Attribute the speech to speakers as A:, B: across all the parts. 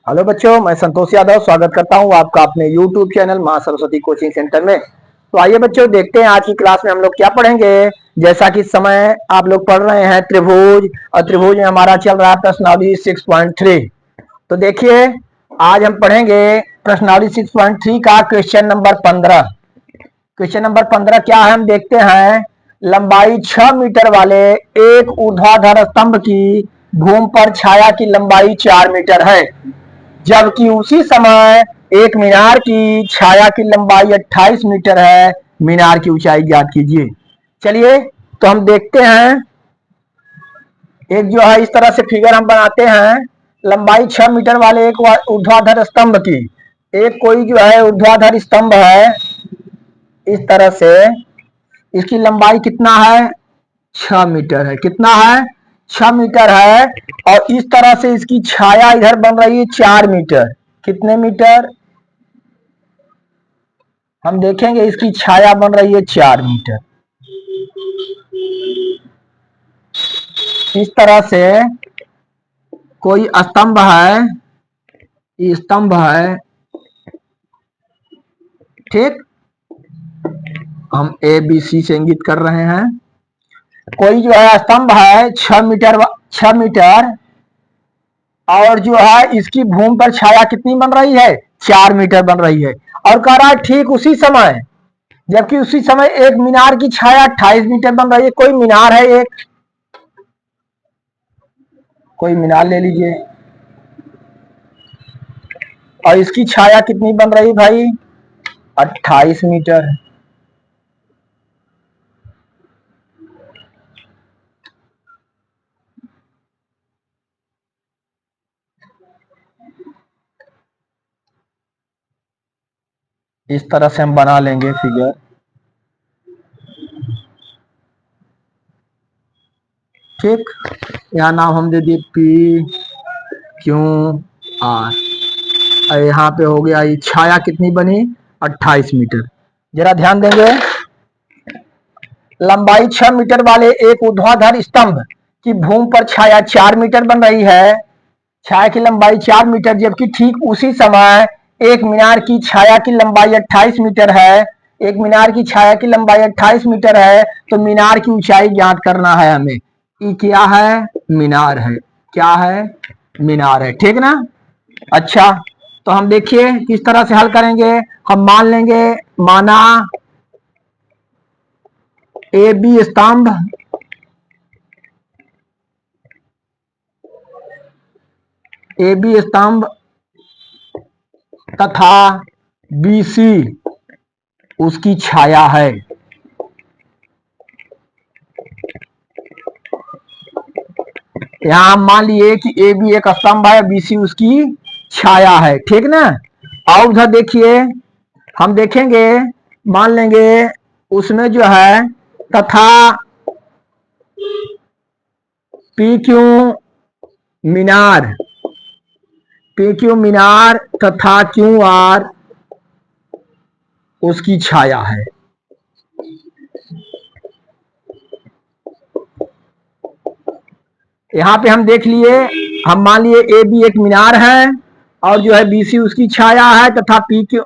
A: Hello बच्चों, मैं संतोष यादव स्वागत करता हूं आपका अपने YouTube चैनल मां सरस्वती कोचिंग सेंटर में। तो आइए बच्चों, देखते हैं आज की क्लास में हम लोग क्या पढ़ेंगे। जैसा कि समय आप लोग पढ़ रहे हैं त्रिभुज, और त्रिभुज में हमारा चल रहा है प्रश्नावली 6.3। तो देखिए, आज हम पढ़ेंगे प्रश्नावली 6.3 का क्वेश्चन नंबर 15। क्वेश्चन नंबर 15 क्या है, हम देखते हैं। लंबाई 6 मीटर वाले एक ऊर्ध्वाधर स्तंभ की भूमि पर छाया की लंबाई 4 मीटर है, जबकि उसी समय एक मीनार की छाया की लंबाई 28 मीटर है। मीनार की ऊंचाई ज्ञात कीजिए। चलिए, तो हम देखते हैं। एक जो है इस तरह से फिगर हम बनाते हैं। लंबाई 6 मीटर वाले एक ऊर्ध्वाधर स्तंभ की, एक कोई जो है ऊर्ध्वाधर स्तंभ है इस तरह से। इसकी लंबाई कितना है? 6 मीटर है। कितना है? 6 मीटर है। और इस तरह से इसकी छाया इधर बन रही है 4 मीटर। कितने मीटर? हम देखेंगे इसकी छाया बन रही है 4 मीटर। इस तरह से कोई स्तंभ है, ये स्तंभ है, ठीक। हम ए बी सी से इंगित कर रहे हैं। कोई जो है स्तंभ है 6 मीटर, 6 मीटर, और जो है इसकी भूमि पर छाया कितनी बन रही है? 4 मीटर बन रही है। और कह रहा है ठीक उसी समय, जबकि उसी समय एक मीनार की छाया 28 मीटर बन रही है। कोई मीनार है, एक कोई मीनार ले लीजिए, और इसकी छाया कितनी बन रही भाई? 28 मीटर। इस तरह से हम बना लेंगे फिगर। ठीक, यहाँ नाम हम दे दिए पी क्यू आर। यहाँ पे हो गया, ये छाया कितनी बनी? 28 मीटर। जरा ध्यान देंगे। लंबाई 6 मीटर वाले एक ऊर्ध्वाधर स्तंभ की भूमि पर छाया 4 मीटर बन रही है। छाया की लंबाई 4 मीटर, जबकि ठीक उसी समय एक मीनार की छाया की लंबाई 28 मीटर है। एक मीनार की छाया की लंबाई 28 मीटर है। तो मीनार की ऊंचाई ज्ञात करना है हमें। ये क्या है? मीनार है। क्या है? मीनार है, ठीक ना। अच्छा, तो हम देखिए किस तरह से हल करेंगे। हम मान लेंगे, माना ए बी स्तंभ, ए बी स्तंभ तथा बी सी उसकी छाया है। यहां हम मान लिए कि ए बी एक स्तंभ है, बी सी उसकी छाया है, ठीक ना। और उधर देखिए, हम देखेंगे, मान लेंगे उसमें जो है तथा पी क्यू मीनार, पी क्यू मीनार तथा क्यू आर उसकी छाया है। यहाँ पे हम देख लिए, हम मान लिए ए बी एक मीनार है, और जो है बी सी उसकी छाया है, तथा पी क्यू,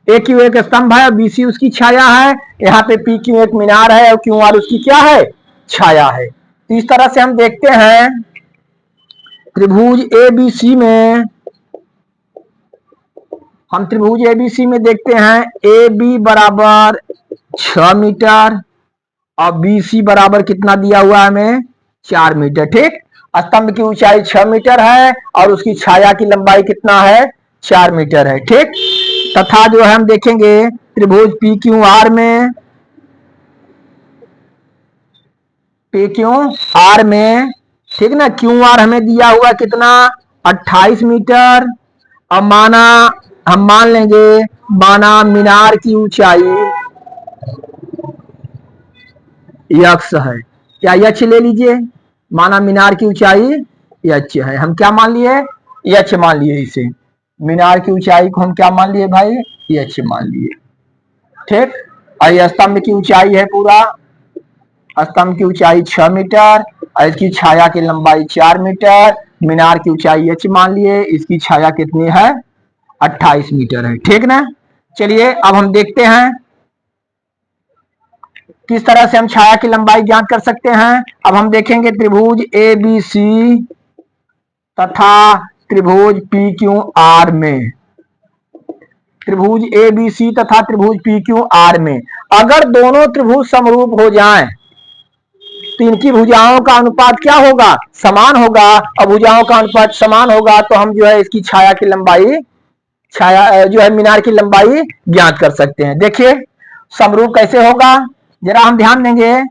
A: ए क्यू एक स्तंभ है और बी सी उसकी छाया है। यहाँ पे पी क्यू एक मीनार है और क्यू आर उसकी क्या है? छाया है। तो इस तरह से हम देखते हैं त्रिभुज ए बी सी में, हम त्रिभुज ए बी सी में देखते हैं ए बी बराबर 6 मीटर और बी सी बराबर कितना दिया हुआ है हमें? 4 मीटर, ठीक। स्तंभ की ऊंचाई 6 मीटर है और उसकी छाया की लंबाई कितना है? 4 मीटर है, ठीक। तथा जो है हम देखेंगे त्रिभुज पी क्यू आर में, पी क्यू आर में, ठीक ना। क्यू आर हमें दिया हुआ कितना? 28 मीटर। अब माना, हम मान लेंगे, माना मीनार की ऊंचाई यक्स है। क्या यक्ष ले लीजिए। माना मीनार की ऊंचाई यक्ष है। हम क्या मान लिए? यक्ष मान लिए इसे। मीनार की ऊंचाई को हम क्या मान लिए भाई? यक्ष मान लिए, ठीक। और ये स्तंभ की ऊंचाई है, पूरा स्तंभ की ऊंचाई 6 मीटर और इसकी छाया की लंबाई 4 मीटर। मीनार की ऊंचाई h मान लिए, इसकी छाया कितनी है 28 मीटर है, ठीक ना। चलिए अब हम देखते हैं किस तरह से हम छाया की लंबाई ज्ञात कर सकते हैं। अब हम देखेंगे त्रिभुज ए बी सी तथा त्रिभुज पी क्यू आर में, त्रिभुज ए बी सी तथा त्रिभुज पी क्यू आर में अगर दोनों त्रिभुज समरूप हो जाएं तो इनकी भुजाओं का अनुपात क्या होगा, समान होगा। और भुजाओं का अनुपात समान होगा तो हम जो है इसकी छाया की लंबाई, छाया जो है मीनार की लंबाई ज्ञात कर सकते हैं। देखिए समरूप कैसे होगा, जरा हम ध्यान देंगे।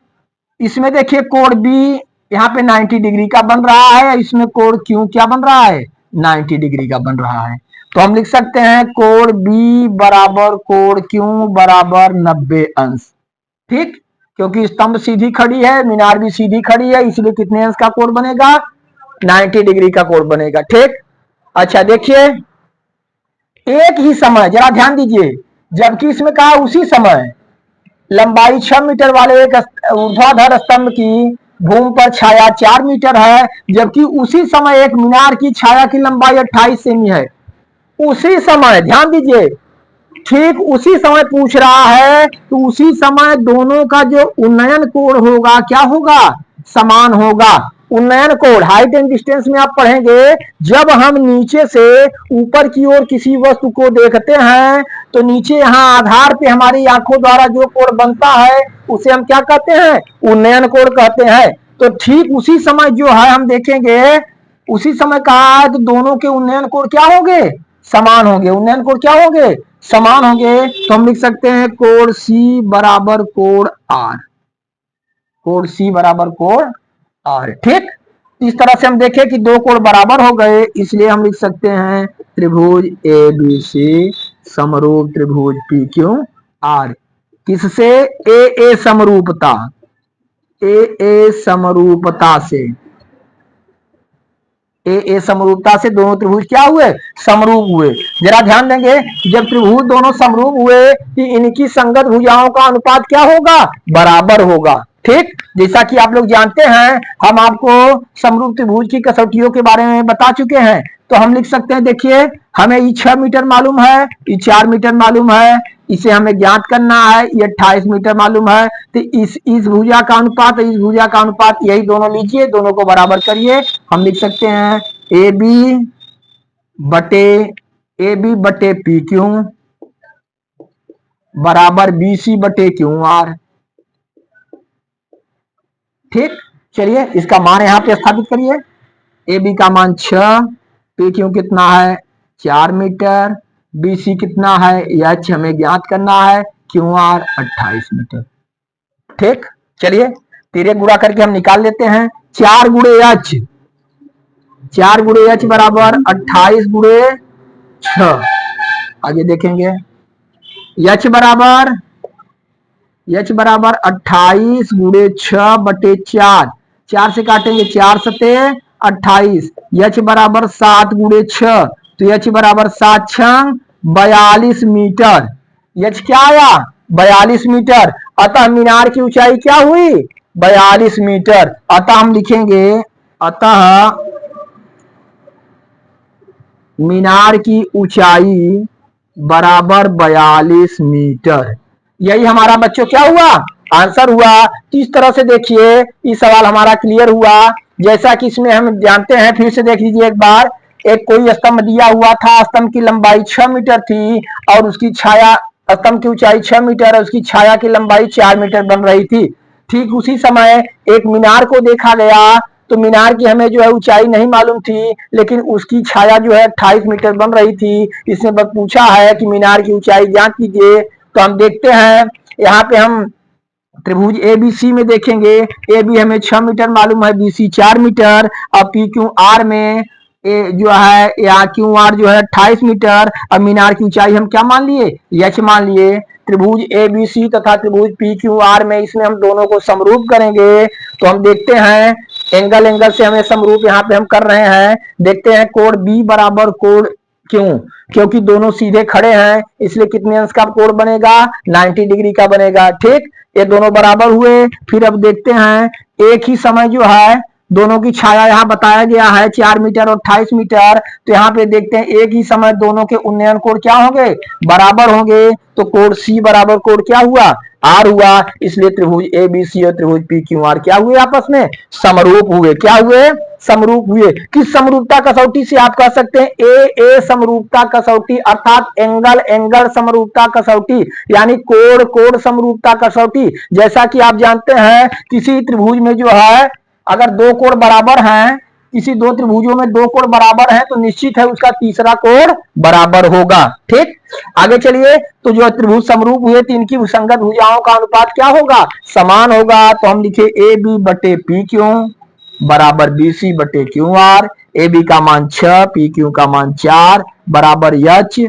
A: इसमें देखिए कोण बी यहाँ पे 90 डिग्री का बन रहा है, इसमें कोण क्यू क्या बन रहा है 90 डिग्री का बन रहा है। तो हम लिख सकते हैं कोण बी बराबर कोण क्यू बराबर 90 अंश, ठीक। क्योंकि स्तंभ सीधी खड़ी है, मीनार भी सीधी खड़ी है, इसलिए कितने अंश का कोण बनेगा 90 डिग्री का कोण बनेगा, ठीक। अच्छा देखिए एक ही समय, जरा ध्यान दीजिए, जबकि इसमें कहा उसी समय लंबाई 6 मीटर वाले एक ऊर्ध्वाधर स्तंभ की भूमि पर छाया 4 मीटर है, जबकि उसी समय एक मीनार की छाया की लंबाई 28 सेमी है। उसी समय ध्यान दीजिए, ठीक उसी समय पूछ रहा है, तो उसी समय दोनों का जो उन्नयन कोण होगा क्या होगा, समान होगा। उन्नयन कोण हाइट एंड डिस्टेंस में आप पढ़ेंगे, जब हम नीचे से ऊपर की ओर किसी वस्तु को देखते हैं तो नीचे यहाँ आधार पे हमारी आंखों द्वारा जो कोण बनता है उसे हम क्या कहते हैं, उन्नयन कोण कहते हैं। तो ठीक उसी समय जो है हम देखेंगे, उसी समय कहा है तो दोनों के उन्नयन कोण क्या होंगे, समान होंगे। उन्नयन कोण क्या होंगे, समान होंगे। तो हम लिख सकते हैं कोण सी बराबर कोण आर, कोण सी बराबर कोण आर, ठीक। इस तरह से हम देखें कि दो कोण बराबर हो गए, इसलिए हम लिख सकते हैं त्रिभुज ए बी सी समरूप त्रिभुज पी क्यू आर। किससे, ए ए समरूपता, ए ए समरूपता से, ए समरूपता से दोनों त्रिभुज क्या हुए, समरूप हुए। जरा ध्यान देंगे जब त्रिभुज दोनों समरूप हुए कि इनकी संगत भुजाओं का अनुपात क्या होगा, बराबर होगा, ठीक। जैसा कि आप लोग जानते हैं, हम आपको समरूप त्रिभुज की कसौटियों के बारे में बता चुके हैं। तो हम लिख सकते हैं, देखिए हमें ये 6 मीटर मालूम है, ये 4 मीटर मालूम है, इसे हमें ज्ञात करना है, ये 28 मीटर मालूम है। तो इस भुजा का अनुपात, इस भुजा का अनुपात, यही दोनों लीजिए, दोनों को बराबर करिए। हम लिख सकते हैं ए बी बटे पी क्यू बराबर बी सी बटे क्यू आर, ठीक। चलिए इसका मान यहां पे स्थापित करिए, ए बी का मान 6, पी क्यू कितना है 4 मीटर, बी सी कितना है एच हमें ज्ञात करना है, क्यू आर 28 मीटर, ठीक। चलिए तिरे गुणा करके हम निकाल लेते हैं, 4 गुणे एच, 4 गुणे एच बराबर 28 गुणे 6। आगे देखेंगे एच बराबर 28 गुणे 6 बटे 4, 4 से काटेंगे 4 सते 28, एच बराबर 7 गुणे 6, तो एच बराबर 7 6 42 मीटर। एच क्या आया 42 मीटर। अतः मीनार की ऊंचाई क्या हुई 42 मीटर। अतः हम लिखेंगे, अतः मीनार की ऊंचाई बराबर 42 मीटर। यही हमारा बच्चों क्या हुआ, आंसर हुआ। इस तरह से देखिए ये सवाल हमारा क्लियर हुआ। जैसा कि इसमें हम जानते हैं, फिर से देख लीजिए एक बार, एक कोई स्तंभ दिया हुआ था, स्तंभ की लंबाई 6 मीटर थी और उसकी छाया, स्तंभ की ऊंचाई 6 मीटर और उसकी छाया की लंबाई 4 मीटर बन रही थी। ठीक उसी समय एक मीनार को देखा गया, तो मीनार की हमें जो है ऊंचाई नहीं मालूम थी, लेकिन उसकी छाया जो है 28 मीटर बन रही थी। इसने बस पूछा है कि मीनार की ऊंचाई ज्ञात कीजिए। तो हम देखते हैं, यहाँ पे हम त्रिभुज ए बी सी में देखेंगे, ए बी हमें 6 मीटर मालूम है, बी सी 4 मीटर, और पी क्यू आर में ए जो है या क्यू आर जो है 28 मीटर। अब मीनार की ऊंचाई हम क्या मान लिए, एच मान लिए। त्रिभुज ए बी सी तथा त्रिभुज पी क्यू आर में इसमें हम दोनों को समरूप करेंगे। तो हम देखते हैं एंगल से हमें समरूप यहाँ पे हम कर रहे हैं। देखते हैं कोण बी बराबर कोण क्यों, क्योंकि दोनों सीधे खड़े हैं, इसलिए कितने अंश का कोण बनेगा 90 डिग्री का बनेगा। ठीक, ये दोनों बराबर हुए। फिर अब देखते हैं एक ही समय जो है दोनों की छाया यहाँ बताया गया है 4 मीटर और 28 मीटर। तो यहाँ पे देखते हैं एक ही समय दोनों के उन्नयन कोण क्या होंगे, बराबर होंगे। तो कोण सी बराबर कोण क्या हुआ, आर हुआ। इसलिए त्रिभुज ए बी सी और त्रिभुज पी क्यू आर क्या हुए, आपस में समरूप हुए। क्या हुए, समरूप हुए। किस समरूपता कसौटी से आप कह सकते हैं, ए ए समरूपता कसौटी, अर्थात एंगल एंगल समरूपता कसौटी, यानी कोण कोण समरूपता कसौटी। जैसा कि आप जानते हैं किसी त्रिभुज में जो है अगर दो कोण बराबर हैं, किसी दो त्रिभुजों में दो कोण बराबर हैं, तो निश्चित है उसका तीसरा कोण बराबर होगा। ठीक, आगे चलिए। तो जो त्रिभुज समरूप हुए तो इनकी विसंगत भुजाओं का अनुपात क्या होगा, समान होगा। तो हम लिखे ए बी बटे पी क्यू बराबर बी सी बटे क्यू आर। ए बी का मान 6, पी क्यू का मान 4 बराबर एच,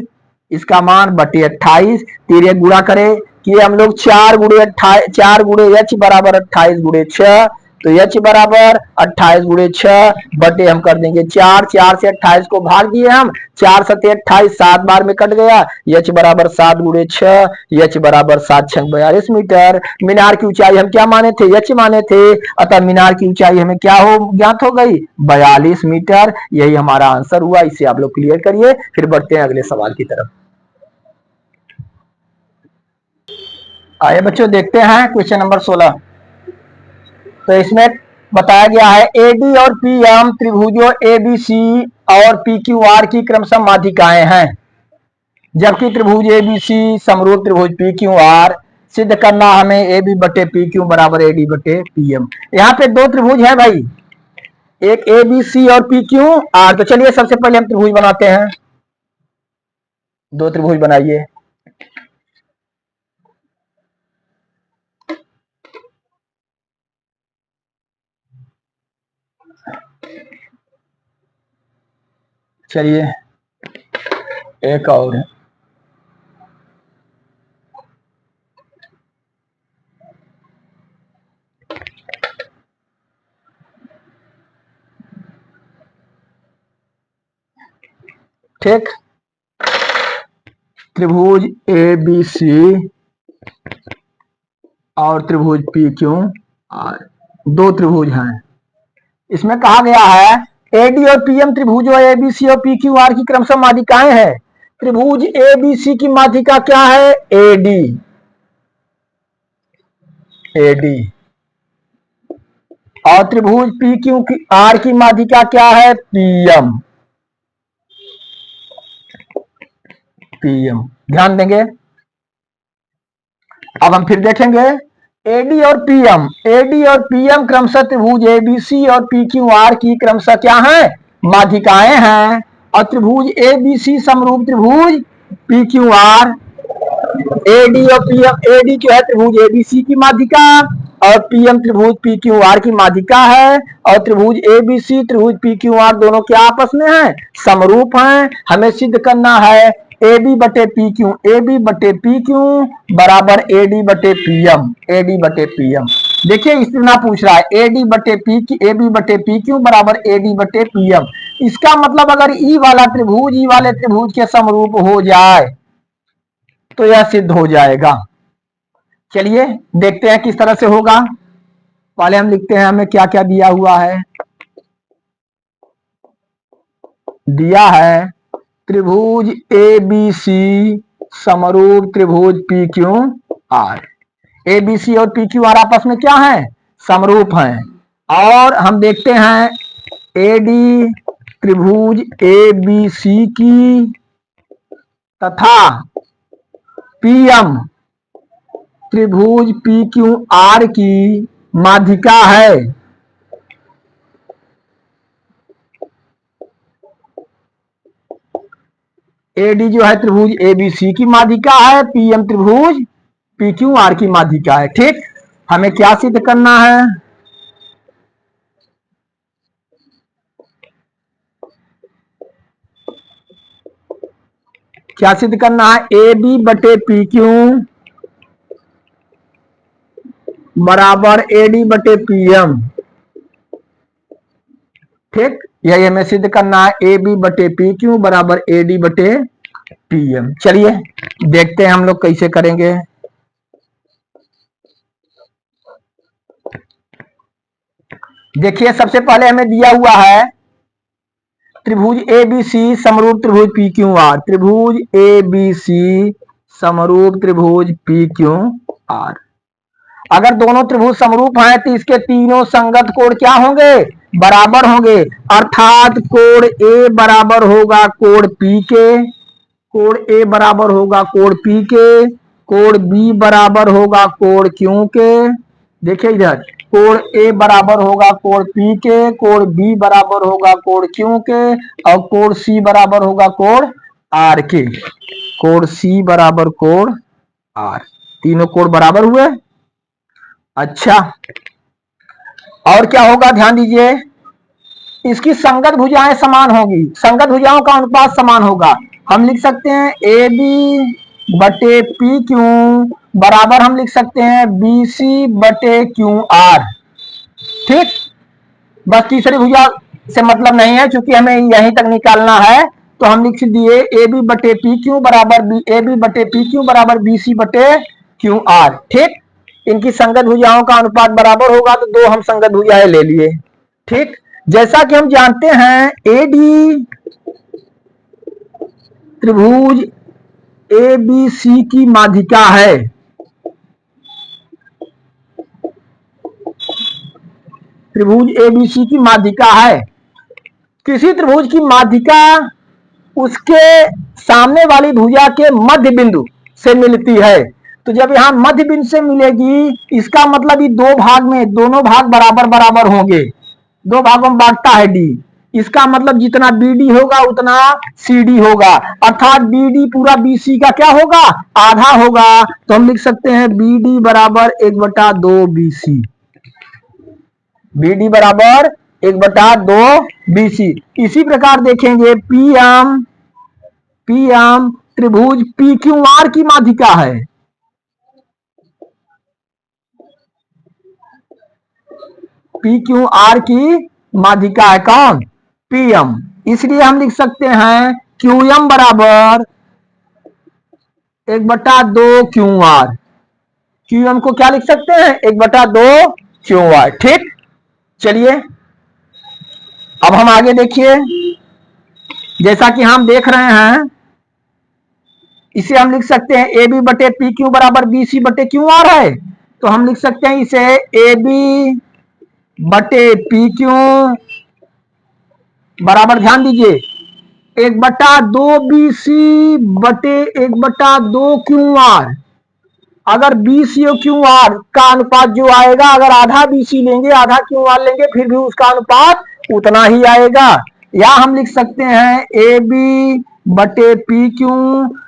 A: इसका मान बटे 28। तिर्यक गुणा करें कि हम लोग 4 गुणे 28, 4 गुणे एच बराबर 28 गुणे 6। तो एच बराबर 28 गुणे 6 बटे हम कर देंगे 4, 4 से 28 को भाग दिए हम, 4 सत्ते 28, 7 बार में कट गया। एच बराबर 7 गुणे 6, एच बराबर 7 6 42 मीटर। मीनार की ऊंचाई हम क्या माने थे, एच माने थे, अतः मीनार की ऊंचाई हमें क्या हो ज्ञात हो गई, 42 मीटर। यही हमारा आंसर हुआ। इसे आप लोग क्लियर करिए, फिर बढ़ते हैं अगले सवाल की तरफ। आइए बच्चों देखते हैं क्वेश्चन नंबर 16। तो इसमें बताया गया है एडी और पीएम त्रिभुजों एबीसी और पीक्यूआर की क्रमशः माध्यिकाएं हैं, जबकि त्रिभुज एबीसी समरूप त्रिभुज पीक्यूआर। सिद्ध करना हमें ए बी बटे पी क्यू बराबर ए डी बटे पी एम। यहाँ पे दो त्रिभुज है भाई, एक ए बी सी और पी क्यू आर। तो चलिए सबसे पहले हम त्रिभुज बनाते हैं, दो त्रिभुज बनाइए। चलिए एक और है। ठीक, त्रिभुज ए बी सी और त्रिभुज पी क्यू आर, दो त्रिभुज हैं। इसमें कहा गया है एडी और पीएम त्रिभुजों एबीसी और पी क्यू आर की क्रमशः माध्यिकाएं हैं। त्रिभुज एबीसी की माध्यिका क्या है, एडी, एडी। और त्रिभुज पी क्यू की आर की माध्यिका क्या है, पीएम, पीएम। ध्यान देंगे। अब हम फिर देखेंगे एडी और पीएम, एडी और पीएम क्रमशः त्रिभुज एबीसी और पी क्यू आर की क्रमशः क्या है, माध्यिकाएं हैं। और त्रिभुज एबीसी समरूप त्रिभुज पी क्यू आर, एडी और पीएम, एडी जो है त्रिभुज एबीसी की माध्यिका और पीएम त्रिभुज पी क्यू आर की माध्यिका है। और त्रिभुज एबीसी त्रिभुज पी क्यू आर दोनों क्या आपस में है, समरूप हैं। हमें सिद्ध करना है ए बी बटे पी क्यू, ए बी बटे पी क्यू बराबर ए डी बटे पी एम, ए डी बटे पी एम। देखिए इतना पूछ रहा है ए डी बटे पी, ए बी बटे पी क्यू बराबर ए डी बटे पी एम। इसका मतलब अगर ई वाला त्रिभुज ई वाले त्रिभुज के समरूप हो जाए तो यह सिद्ध हो जाएगा। चलिए देखते हैं किस तरह से होगा। पहले हम लिखते हैं हमें क्या क्या दिया हुआ है। दिया है त्रिभुज ए बी सी समरूप त्रिभुज P Q R. A B C और पी क्यू आर आपस में क्या है, समरूप हैं। और हम देखते हैं ए डी त्रिभुज ए बी सी की तथा पीएम त्रिभुज पी क्यू आर की माध्यिका है। एडी जो है त्रिभुज एबीसी की माध्यिका है, पीएम त्रिभुज पी क्यू आर की माध्यिका है। ठीक, हमें क्या सिद्ध करना है, क्या सिद्ध करना है, ए बी बटे पी क्यू बराबर ए डी बटे पी एम। ठीक, यही हमें सिद्ध करना है, ए बी बटे पी क्यू बराबर ए डी बटे पी एम। चलिए देखते हैं हम लोग कैसे करेंगे। देखिए सबसे पहले हमें दिया हुआ है त्रिभुज ए बी सी समरूप त्रिभुज पी क्यू आर। त्रिभुज ए बी सी समरूप त्रिभुज पी क्यू आर। अगर दोनों त्रिभुज समरूप हैं तो इसके तीनों संगत कोण क्या होंगे? बराबर होंगे। अर्थात कोण ए बराबर होगा कोण पी के, कोण ए बराबर होगा कोण पी के, कोण बी बराबर होगा कोण क्यू के। देखिए इधर कोण ए बराबर होगा कोण पी के, कोण बी बराबर होगा कोण क्यू के, और कोण सी बराबर होगा कोण आर के। कोण सी बराबर कोण आर, तीनों कोण बराबर हुए। अच्छा, और क्या होगा ध्यान दीजिए, इसकी संगत भुजाएं समान होगी, संगत भुजाओं का अनुपात समान होगा। हम लिख सकते हैं ए बी बटे पी क्यू बराबर हम लिख सकते हैं बी सी बटे क्यू आर। ठीक, बस तीसरी भुजा से मतलब नहीं है, क्योंकि हमें यहीं तक निकालना है, तो हम लिख दिए ए बी बटे पी क्यू बराबर बी ए बी बटे पी क्यू बराबर बी सी बटे क्यू आर। ठीक, इनकी संगत भुजाओं का अनुपात बराबर होगा तो दो हम संगत भुजाएं ले लिए। ठीक, जैसा कि हम जानते हैं एडी त्रिभुज ए बी सी की माध्यिका है। त्रिभुज ए बी सी की माध्यिका है। किसी त्रिभुज की माध्यिका उसके सामने वाली भुजा के मध्य बिंदु से मिलती है। तो जब यहाँ मध्य बिंदु से मिलेगी, इसका मतलब ये दो भाग में, दोनों भाग बराबर बराबर होंगे, दो भागों में बांटता है डी। इसका मतलब जितना बीडी होगा उतना सीडी होगा, अर्थात बीडी पूरा बीसी का क्या होगा? आधा होगा। तो हम लिख सकते हैं बीडी बराबर 1/2 बीसी। बीडी बराबर 1/2 बीसी। इसी प्रकार देखेंगे पीएम, पीएम त्रिभुज पी क्यू आर की माध्यिका है। पी क्यू आर की माध्यिका है कौन? पीएम। इसलिए हम लिख सकते हैं क्यूएम बराबर 1/2 क्यू आर। क्यूएम को क्या लिख सकते हैं? 1/2 क्यू आर। ठीक, चलिए अब हम आगे देखिए, जैसा कि हम देख रहे हैं, इसे हम लिख सकते हैं ए बी बटे पी क्यू बराबर बी सी बटे क्यू आर है। तो हम लिख सकते हैं इसे ए बी बटे पी क्यू बराबर, ध्यान दीजिए, 1/2 बीसी बटे 1/2 क्यू आर। अगर बीसी और क्यू आर का अनुपात जो आएगा, अगर आधा बीसी लेंगे आधा क्यू आर लेंगे, फिर भी उसका अनुपात उतना ही आएगा। या हम लिख सकते हैं ए बी बटे पी क्यू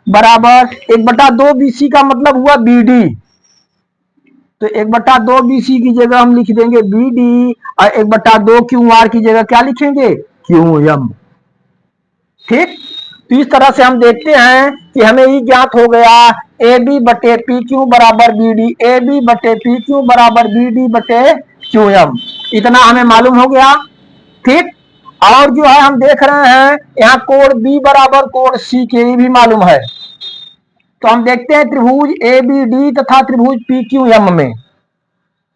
A: बराबर 1/2 बीसी का मतलब हुआ बीडी। तो 1/2 बीसी की जगह हम लिख देंगे बीडी, और 1/2 क्यू आर की जगह क्या लिखेंगे? Q M. ठीक, तो इस तरह से हम देखते हैं कि हमें ये ज्ञात हो गया ए बी बटे पी क्यू बराबर बी डी, ए बी बटे पी क्यू बराबर बी डी बटे क्यू एम, इतना हमें मालूम हो गया। ठीक, और जो है हम देख रहे हैं यहाँ कोण बी बराबर कोण सी के भी मालूम है। तो हम देखते हैं त्रिभुज ए बी डी तथा त्रिभुज पी क्यू एम में।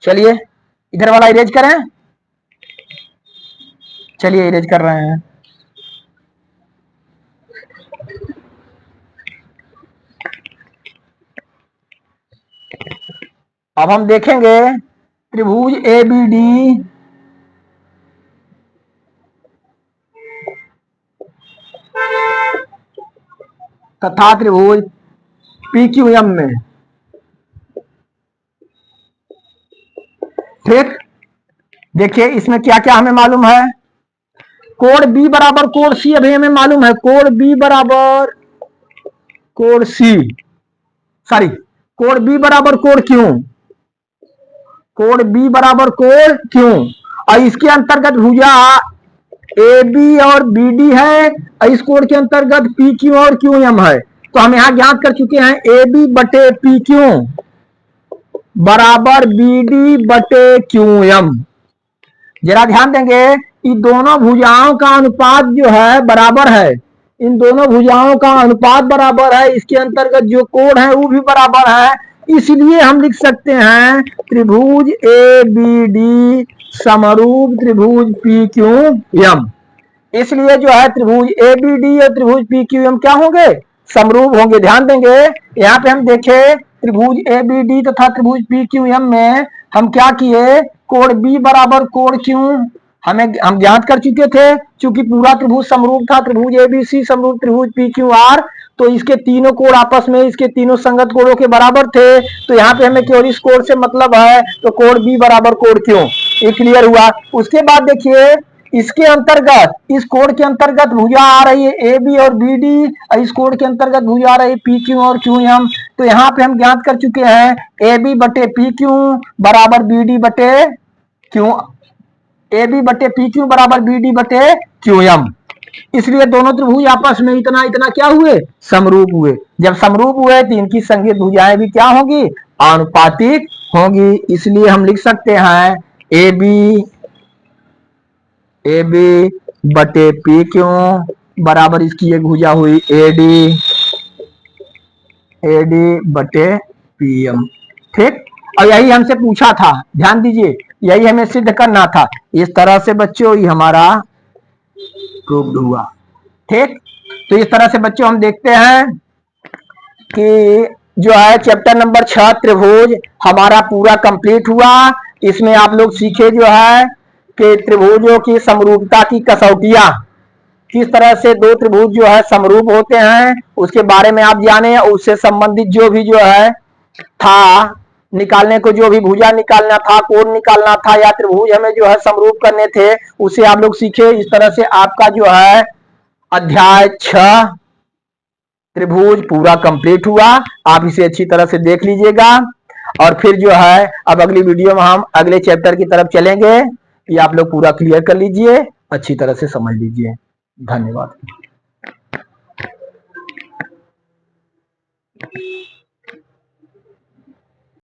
A: चलिए इधर वाला इरेज करें, चलिए इरेज कर रहे हैं। अब हम देखेंगे त्रिभुज ए बी डी तथा त्रिभुज पी क्यू एम में। ठीक, देखिए इसमें क्या क्या हमें मालूम है। कोण बी बराबर कोण सी अभी हमें मालूम है, कोण बी बराबर कोण सी, सॉरी कोण बी बराबर कोण क्यू, कोण बी बराबर कोण क्यू, और इसके अंतर्गत भुजा ए बी और बी डी है, और इस कोण के अंतर्गत पी क्यू और क्यू एम है। तो हम यहां ज्ञात कर चुके हैं ए बी बटे पी क्यू बराबर बी डी बटे क्यू एम। जरा ध्यान देंगे, इन दोनों भुजाओं का अनुपात जो है बराबर है, इन दोनों भुजाओं का अनुपात बराबर है, इसके अंतर्गत जो कोण है वो भी बराबर है। इसलिए हम लिख सकते हैं त्रिभुज ए बी डी समरूप त्रिभुज पी क्यू एम। इसलिए जो है त्रिभुज ए बी डी और त्रिभुज पी क्यू एम क्या होंगे, समरूप होंगे। ध्यान देंगे यहाँ पे हम देखे त्रिभुज ए बी डी तथा त्रिभुज पी क्यू एम में हम क्या किए, कोण बी बराबर कोण क्यू हम ज्ञात कर चुके थे। चूंकि पूरा त्रिभुज समरूप था, त्रिभुज एबीसी समरूप त्रिभुज पी क्यू आर, तो इसके तीनों कोण आपस में इसके तीनों संगत कोणों के बराबर थे। तो यहाँ पे हमें केवल इस कोण से मतलब है, तो कोण बी बराबर कोण क्यू, ये क्लियर हुआ। उसके बाद देखिए इसके अंतर्गत, इस कोण के अंतर्गत भुजा आ रही है ए बी और बी डी, इस कोण के अंतर्गत भुजा आ रही है पी क्यू और क्यू एम। तो यहाँ पे हम ज्ञात कर चुके हैं ए बी बटे पी क्यू बराबर बी डी बटे क्यू, ए बी बटे पी क्यू बराबर बी डी बटे क्यू एम। इसलिए दोनों त्रिभुज आपस में इतना इतना क्या हुए, समरूप हुए। जब समरूप हुए तो इनकी संगत भुजाएं भी क्या होंगी, आनुपातिक होंगी। इसलिए हम लिख सकते हैं ए बी बटे पी क्यू बराबर इसकी एक भुजा हुई ए डी बटे पी एम। ठीक, और यही हमसे पूछा था, ध्यान दीजिए, यही हमें सिद्ध करना था। इस तरह से बच्चों ये हमारा प्रूव्ड हुआ। ठीक, तो इस तरह से बच्चों हम देखते हैं कि जो है चैप्टर नंबर 6 त्रिभुज हमारा पूरा कंप्लीट हुआ। इसमें आप लोग सीखे जो है कि त्रिभुजों की समरूपता की कसौटियां, किस तरह से दो त्रिभुज जो है समरूप होते हैं उसके बारे में आप जाने। उससे संबंधित जो भी जो है था निकालने को, जो भी भुजा निकालना था, कोण निकालना था, या त्रिभुज हमें जो है समरूप करने थे, उसे आप लोग सीखे। इस तरह से आपका जो है अध्याय 6 त्रिभुज पूरा कंप्लीट हुआ। आप इसे अच्छी तरह से देख लीजिएगा, और फिर जो है अब अगली वीडियो में हम अगले चैप्टर की तरफ चलेंगे। ये आप लोग पूरा क्लियर कर लीजिए, अच्छी तरह से समझ लीजिए। धन्यवाद।